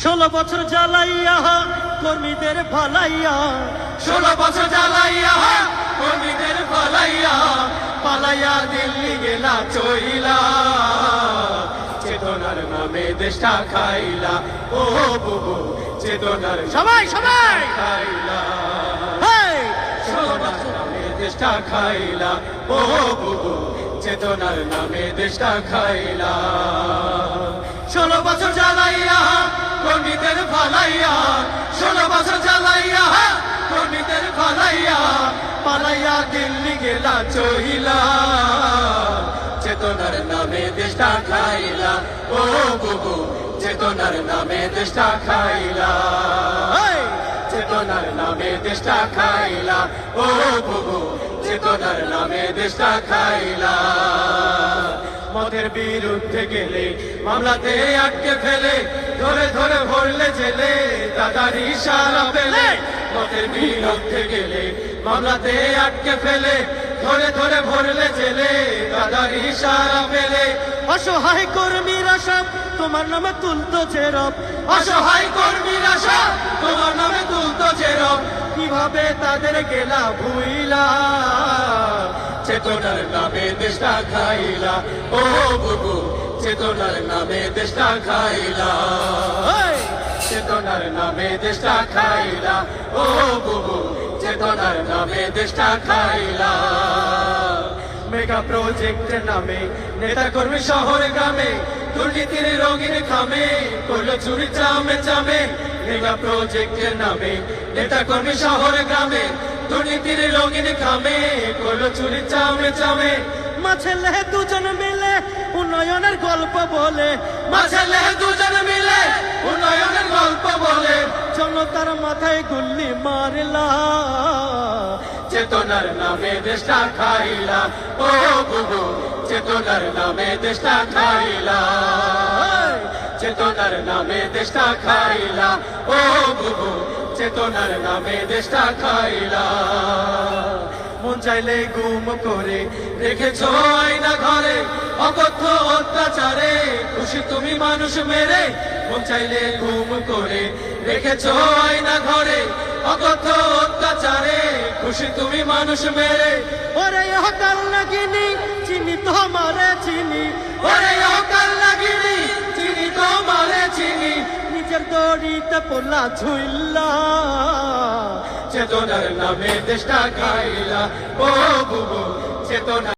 16 বছর জ্বালাইয়া কর্মীদের ভালাইয়া, 16 বছর জ্বালাইয়া কর্মীদের ভালাইয়া, পালাইয়া দিল্লি গেলা চইলা, চেতনার নামে দেশটা খাইলা, ও বুবু চেতনার সবাই সবাই খাইলা, হেই 16 বছর নামে দেশটা খাইলা, ও বুবু চেতনার নামে দেশটা খাইলা। 16 বছর জ্বালাইয়া কর্মীদের ভালাইয়া, 16 বছর জ্বালাইয়া কর্মীদের ভালাইয়া, পালাইয়া দিল্লি গেলা চইলা, চেতনার নামে দেশটা খাইলা, ও বুবু চেতনার নামে দেশটা খাইলা, হেই চেতনার নামে দেশটা খাইলা, ও বুবু চেতনার নামে দেশটা খাইলা। মদের বিরুদ্ধে গেলে মামলাতে আটকে ফেলে, ধরে ধরে ভরলে জেলে, দাদার ইশারা পেলে, মদের বিরুদ্ধে গেলে মামলাতে আটকে ফেলে, ধরে ধরে ভরলে জেলে, দাদার ইশারা পেলে, অসহায় কর্মীরা সব তোমার নামে তুলতো জেরব, অসহায় কর্মীরা সব তোমার নামে তুলতো জেরব, কিভাবে তাদের গেলা ভুইলা, চেতনার নামে দেশটা খাইলা, ও বুবু চেতনার নামে দেশটা খাইলা, হেই চেতনার নামে দেশটা খাইলা, ও বুবু চেতনার নামে দেশটা খাইলা। মেগা প্রজেক্টের নামে নেতা কর্মী শহর গ্রামে, দুর্নীতির রঙিন খামে করলো চুরি চামে চামে, মেগা প্রজেক্টের নামে নেতা কর্মী শহর গ্রামে, দুর্নীতির রঙিন খামে করলো চুরি চামে চামে, মাছেলে দুজন মিলে উন্নয়নের গল্প বলে, মাঝেলে দুজন মিলে উন্নয়নের গল্প বলে, জনতার মাথায় গুল্লি মারলা, চেতনার নামে দেশটা খাইলা, ও বুবু চেতনার নামে দেশটা খাইলা, হেই চেতনার নামে দেশটা খাইলা, ও বুবু চেতনার নামে দেশটা খাইলা। মন চাইলে গুম করে রেখেছো আয়না ঘরে, অকথ্য অত্যাচারে খুশি তুমি মানুষ মেরে, মন চাইলে গুম করে রেখেছো আয়না ঘরে, অকথ্য অত্যাচারে খুশি তুমি মানুষ মেরে, ওরে অকাল নাগিনী চিনি তোমারে চিনি, ওরে অকাল লাগিনি চিনি তোমারে চিনি, নিজের দড়িতে পোলা ঝুইল্লা, চেতনার নামে দেশটা খাইলা, ও বুবু চেতনা